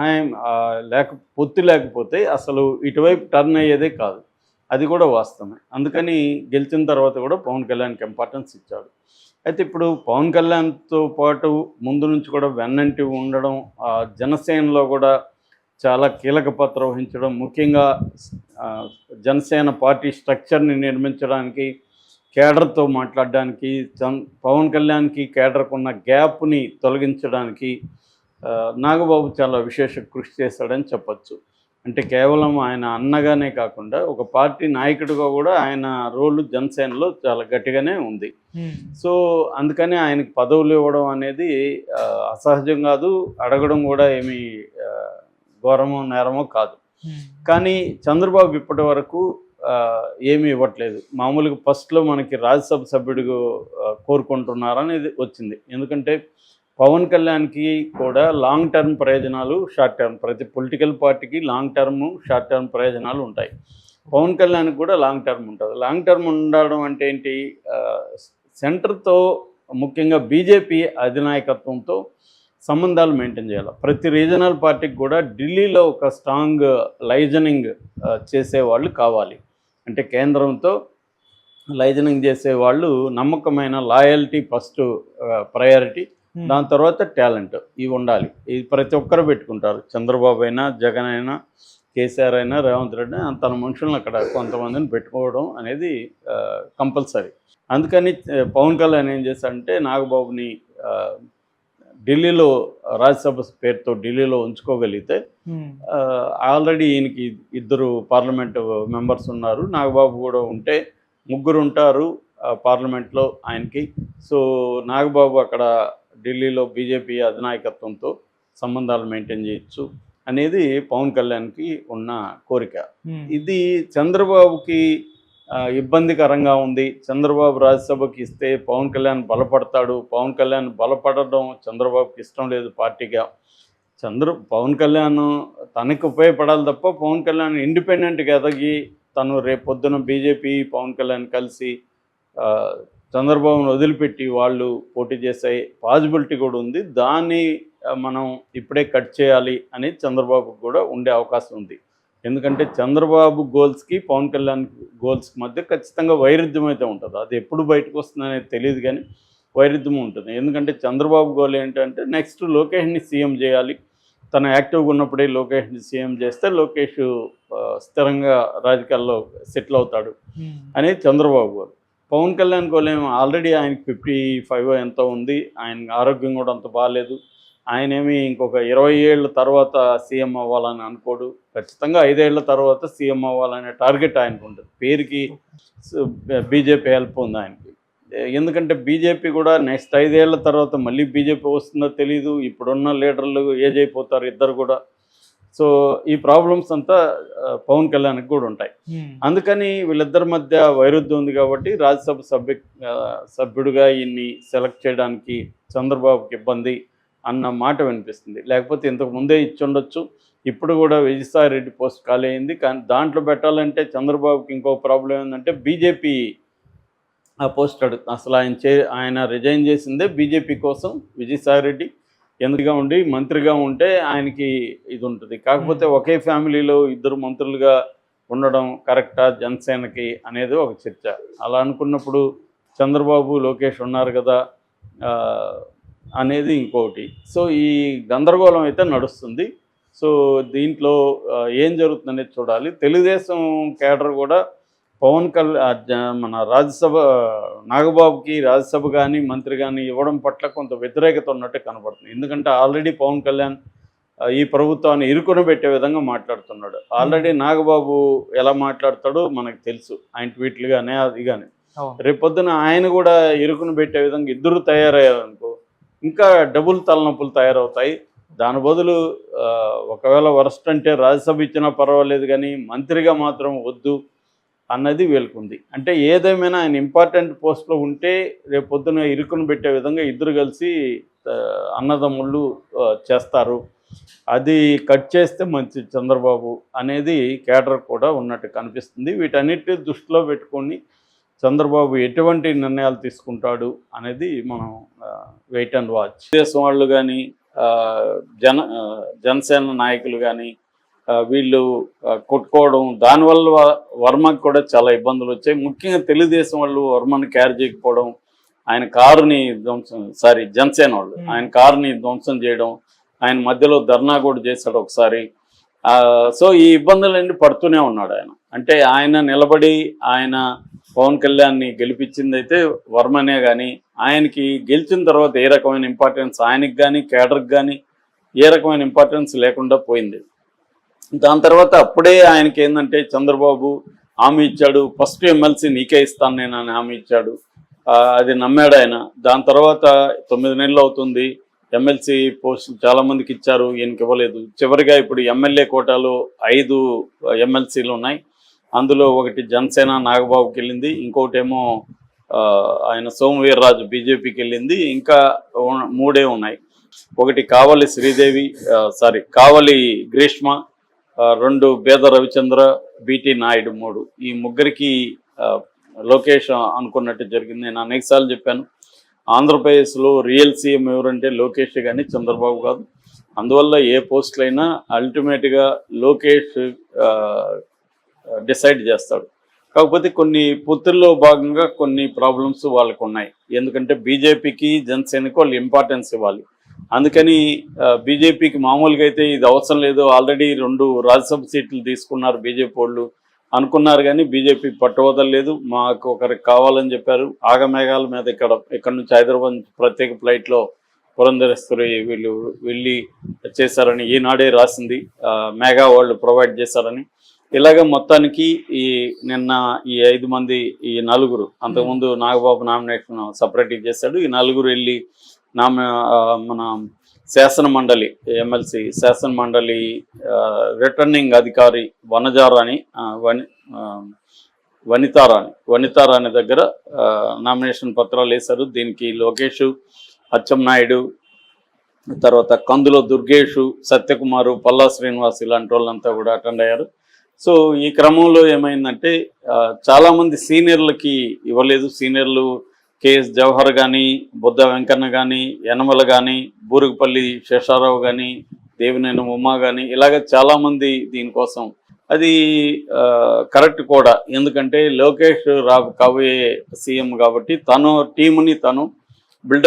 సహాయం పొత్తు లేకపోతే అసలు ఇటువైపు టర్న్ అయ్యేదే కాదు. అది కూడా వాస్తవమే. అందుకని గెలిచిన తర్వాత కూడా పవన్ కళ్యాణ్‌కి ఇంపార్టెన్స్ ఇచ్చాడు. అయితే ఇప్పుడు పవన్ కళ్యాణ్‌తో పాటు ముందు నుంచి కూడా వెన్నంటి ఉండడం, జనసేనలో కూడా చాలా కీలక పాత్ర వహించడం, ముఖ్యంగా ఆహ్, జనసేన పార్టీ స్ట్రక్చర్‌ని నిర్మించడానికి, కేడర్‌తో మాట్లాడడానికి, పవన్ కళ్యాణ్‌కి కేడర్‌కున్న గ్యాప్‌ని తొలగించడానికి నాగబాబు చాలా విశేష కృషి చేశాడని చెప్పొచ్చు. అంటే కేవలం ఆయన అన్నగానే కాకుండా ఒక పార్టీ నాయకుడిగా కూడా ఆయన రోలు జనసేనలో చాలా గట్టిగానే ఉంది. సో అందుకని ఆయనకి పదవులు ఇవ్వడం అనేది అసహజం కాదు, అడగడం కూడా ఏమీ ఘోరమో నేరమో కాదు. కానీ చంద్రబాబు ఇప్పటి వరకు ఏమీ ఇవ్వట్లేదు. మామూలుగా ఫస్ట్లో మనకి రాజ్యసభ సభ్యుడిగా కోరుకుంటున్నారనేది వచ్చింది. ఎందుకంటే పవన్ కళ్యాణ్‌కి కూడా లాంగ్ టర్మ్ ప్రయోజనాలు, షార్ట్ టర్మ్, ప్రతి పొలిటికల్ పార్టీకి లాంగ్ టర్మ్, షార్ట్ టర్మ్ ప్రయోజనాలు ఉంటాయి. పవన్ కళ్యాణ్‌కి కూడా లాంగ్ టర్మ్ ఉంటుంది. లాంగ్ టర్మ్ ఉండడం అంటే ఏంటి, సెంటర్‌తో ముఖ్యంగా బీజేపీ అధినాయకత్వంతో సంబంధాలు మెయింటైన్ చేయాలి. ప్రతి రీజనల్ పార్టీకి కూడా ఢిల్లీలో ఒక స్ట్రాంగ్ లైజనింగ్ చేసేవాళ్ళు కావాలి. అంటే కేంద్రంతో లైజనింగ్ చేసేవాళ్ళు, నమ్మకమైన లాయల్టీ ఫస్ట్ ప్రయారిటీ, దాని తర్వాత టాలెంట్, ఇవి ఉండాలి. ఇది ప్రతి ఒక్కరు పెట్టుకుంటారు. చంద్రబాబు అయినా, జగన్ అయినా, కేసీఆర్ అయినా, రేవంత్ రెడ్డి అయినా తన మనుషులను అక్కడ కొంతమందిని పెట్టుకోవడం అనేది కంపల్సరీ. అందుకని పవన్ కళ్యాణ్ ఏం చేశాడంటే నాగబాబుని ఢిల్లీలో రాజ్యసభ పేరుతో ఢిల్లీలో ఉంచుకోగలిగితే, ఆల్రెడీ ఈయనకి 2 పార్లమెంటు మెంబర్స్ ఉన్నారు. నాగబాబు కూడా ఉంటే 3 ఉంటారు పార్లమెంట్లో ఆయనకి. సో నాగబాబు అక్కడ ఢిల్లీలో బీజేపీ అధినాయకత్వంతో సంబంధాలు మెయింటైన్ చేయొచ్చు అనేది పవన్ కళ్యాణ్కి ఉన్న కోరిక. ఇది చంద్రబాబుకి ఇబ్బందికరంగా ఉంది. చంద్రబాబు రాజ్యసభకి ఇస్తే పవన్ కళ్యాణ్ బలపడతాడు. పవన్ కళ్యాణ్ బలపడడం చంద్రబాబుకి ఇష్టం లేదు పార్టీగా. పవన్ కళ్యాణ్ తనకి ఉపయోగపడాలి తప్ప, పవన్ కళ్యాణ్ ఇండిపెండెంట్గా ఎదగి తను రేపొద్దున బీజేపీ పవన్ కళ్యాణ్ కలిసి చంద్రబాబును వదిలిపెట్టి వాళ్ళు పోటీ చేసే పాజిబిలిటీ కూడా ఉంది. దాన్ని మనం ఇప్పుడే కట్ చేయాలి అని చంద్రబాబుకు కూడా ఉండే అవకాశం ఉంది. ఎందుకంటే చంద్రబాబు గోల్స్కి పవన్ కళ్యాణ్ గోల్స్కి మధ్య ఖచ్చితంగా వైరుధ్యం అయితే ఉంటుంది. అది ఎప్పుడు బయటకు వస్తుందనేది తెలియదు, కానీ వైరుధ్యం ఉంటుంది. ఎందుకంటే చంద్రబాబు గోల్ ఏంటంటే నెక్స్ట్ లోకేష్ని సీఎం చేయాలి. తను యాక్టివ్గా ఉన్నప్పుడే లోకేష్ని సీఎం చేస్తే లోకేష్ స్థిరంగా రాజకీయాల్లో సెటిల్ అవుతాడు అనేది చంద్రబాబు గోల్. పవన్ కళ్యాణ్ గోల్ ఏమో ఆల్రెడీ ఆయనకి 55 ఎంతో ఉంది. ఆయన ఆరోగ్యం కూడా అంత బాగాలేదు. ఆయనేమి ఇంకొక 20 ఏళ్ళ తర్వాత సీఎం అవ్వాలని అనుకోడు. ఖచ్చితంగా 5 ఏళ్ల తర్వాత సీఎం అవ్వాలనే టార్గెట్ ఆయనకు ఉంటుంది. పేరుకి బీజేపీ హెల్ప్ ఉంది ఆయనకి. ఎందుకంటే బీజేపీ కూడా నెక్స్ట్ 5 ఏళ్ల తర్వాత మళ్ళీ బీజేపీ వస్తుందో తెలీదు. ఇప్పుడున్న లీడర్లు ఏజ్ అయిపోతారు ఇద్దరు కూడా. సో ఈ ప్రాబ్లమ్స్ అంతా పవన్ కళ్యాణ్కి కూడా ఉంటాయి. అందుకని వీళ్ళిద్దరి మధ్య వైరుధ్యం ఉంది కాబట్టి రాజ్యసభ సభ్యుడిగా ఈయన్ని సెలెక్ట్ చేయడానికి చంద్రబాబుకి ఇబ్బంది అన్న మాట వినిపిస్తుంది. లేకపోతే ఇంతకు ముందే ఇచ్చుండొచ్చు. ఇప్పుడు కూడా విజయసాయిరెడ్డి పోస్ట్ ఖాళీ అయింది. కానీ దాంట్లో పెట్టాలంటే చంద్రబాబుకి ఇంకో ప్రాబ్లం ఏంటంటే బీజేపీ ఆ పోస్ట్ అడుగుతుంది. అసలు ఆయన రిజైన్ చేసిందే బీజేపీ కోసం. విజయసాయిరెడ్డి ఎందుకుగా ఉండి మంత్రిగా ఉంటే ఆయనకి ఇది ఉంటుంది. కాకపోతే ఒకే ఫ్యామిలీలో 2 మంత్రులుగా ఉండడం కరెక్టా జనసేనకి అనేది ఒక చర్చ. అలా అనుకున్నప్పుడు చంద్రబాబు, లోకేష్ ఉన్నారు కదా అనేది ఇంకొకటి. సో ఈ గందరగోళం అయితే నడుస్తుంది. సో దీంట్లో ఏం జరుగుతుందనేది చూడాలి. తెలుగుదేశం కేడర్ కూడా మన రాజ్యసభ నాగబాబుకి రాజ్యసభ కానీ మంత్రి కానీ ఇవ్వడం పట్ల కొంత వ్యతిరేకత ఉన్నట్టు కనబడుతుంది. ఎందుకంటే ఆల్రెడీ పవన్ కళ్యాణ్ ఈ ప్రభుత్వాన్ని ఇరుకున పెట్టే విధంగా మాట్లాడుతున్నాడు. ఆల్రెడీ నాగబాబు ఎలా మాట్లాడతాడో మనకు తెలుసు. ఆయన ట్వీట్లు కానీ అది కానీ. రేపొద్దున ఆయన కూడా ఇరుకున పెట్టే విధంగా ఇద్దరు తయారయ్యారనుకో ఇంకా డబుల్ తలనొప్పులు తయారవుతాయి. దాని బదులు ఒకవేళ వరస్ట్ అంటే రాజ్యసభ ఇచ్చినా పర్వాలేదు కానీ మంత్రిగా మాత్రం వద్దు అన్నది వీళ్ళకుంది. అంటే ఏదేమైనా ఆయన ఇంపార్టెంట్ పోస్ట్లో ఉంటే రేపు పొద్దున ఇరుకును పెట్టే విధంగా ఇద్దరు కలిసి అన్నదమ్ముళ్ళు చేస్తారు. అది కట్ చేస్తే మంచి చంద్రబాబు అనేది కేడర్ కూడా ఉన్నట్టు కనిపిస్తుంది. వీటన్నిటి దృష్టిలో పెట్టుకొని చంద్రబాబు ఎటువంటి నిర్ణయాలు తీసుకుంటాడు అనేది మనం వెయిట్ అండ్ వాచ్. దేశం వాళ్ళు కానీ జనసేన నాయకులు కానీ వీళ్ళు కొట్టుకోవడం, దానివల్ల వర్మకు కూడా చాలా ఇబ్బందులు వచ్చాయి. ముఖ్యంగా తెలుగుదేశం వాళ్ళు వర్మని క్యారీ చేయకపోవడం, ఆయన కారుని జనసేన వాళ్ళు ఆయన కారుని ధ్వంసం చేయడం, ఆయన మధ్యలో ధర్నా కూడా చేశాడు ఒకసారి. సో ఈ ఇబ్బందులన్నీ పడుతూనే ఉన్నాడు ఆయన. అంటే ఆయన నిలబడి ఆయన పవన్ కళ్యాణ్ని గెలిపించింది అయితే వర్మనే, కానీ ఆయనకి గెలిచిన తర్వాత ఏ రకమైన ఇంపార్టెన్స్ ఆయనకి కానీ కేడర్కి కానీ ఏ రకమైన ఇంపార్టెన్స్ లేకుండా పోయింది. దాని తర్వాత అప్పుడే ఆయనకి ఏంటంటే చంద్రబాబు హామీ ఇచ్చాడు, ఫస్ట్ ఎమ్మెల్సీ నీకే ఇస్తాను నేను అని హామీ ఇచ్చాడు. అది నమ్మాడు ఆయన. దాని తర్వాత 9 నెలలు అవుతుంది, ఎమ్మెల్సీ పోస్టులు చాలామందికి ఇచ్చారు, ఈయనకి ఇవ్వలేదు. చివరిగా ఇప్పుడు ఎమ్మెల్యే కోటాలో 5 ఎమ్మెల్సీలు ఉన్నాయి. అందులో ఒకటి జనసేన నాగబాబుకి వెళ్ళింది, ఇంకోటేమో ఆయన సోమవీర్రాజు బీజేపీకి వెళ్ళింది, ఇంకా 3 ఉన్నాయి. ఒకటి కావలి శ్రీదేవి, కావలి గ్రీష్మ, 2 బేద రవిచంద్ర, బీటీ నాయుడు 3. ఈ ముగ్గురికి లోకేష్ అనుకున్నట్టు జరిగింది. నేను అనేకసార్లు చెప్పాను, ఆంధ్రప్రదేశ్లో రియల్ సీఎం ఎవరంటే లోకేష్ కానీ చంద్రబాబు కాదు. అందువల్ల ఏ పోస్టులైనా అల్టిమేట్గా లోకేష్ డిసైడ్ చేస్తాడు. కాకపోతే కొన్ని పొత్తుల్లో భాగంగా కొన్ని ప్రాబ్లమ్స్ వాళ్ళకు ఉన్నాయి. ఎందుకంటే బీజేపీకి జనసేనకి వాళ్ళు ఇంపార్టెన్స్ ఇవ్వాలి. అందుకని బీజేపీకి మామూలుగా అయితే ఇది అవసరం లేదు, ఆల్రెడీ 2 రాజ్యసభ సీట్లు తీసుకున్నారు బీజేపీ వాళ్ళు అనుకున్నారు, కానీ బీజేపీ పట్టువదలలేదు. మాకు ఒకరికి కావాలని చెప్పారు. ఆగమేఘాల మీద ఇక్కడ నుంచి హైదరాబాద్ నుంచి ప్రత్యేక ఫ్లైట్లో పురంధరేశ్వరి వీళ్ళు వెళ్ళి చేశారని ఈనాడే రాసింది. మేఘా వాళ్ళు ప్రొవైడ్ చేశారని. ఇలాగ మొత్తానికి నిన్న ఈ 5 మంది, ఈ 4, అంతకుముందు నాగబాబు నామినేషన్ సపరేట్గా చేశాడు. ఈ 4 వెళ్ళి మన శాసన మండలి ఎమ్మెల్సీ శాసన మండలి రిటర్నింగ్ అధికారి వనితారాణి దగ్గర నామినేషన్ పత్రాలు వేశారు. దీనికి లోకేష్, అచ్చెన్నాయుడు, తర్వాత కందులో దుర్గేష్, సత్యకుమారు, పల్లా శ్రీనివాస్ ఇలాంటి వాళ్ళంతా కూడా అటెండ్ అయ్యారు. సో ఈ క్రమంలో ఏమైందంటే చాలామంది సీనియర్లకి ఇవ్వలేదు. సీనియర్లు కేఎస్ జవహర్ కానీ, బుద్ధ వెంకన్న కానీ, యనమల కానీ, బూరుగుపల్లి శేషారావు కానీ, దేవినేని ఉమా కానీ, ఇలాగ చాలామంది దీనికోసం. అది కరెక్ట్ కూడా, ఎందుకంటే లోకేష్ కాబోయే సీఎం కాబట్టి తను టీముని తను బిల్డప్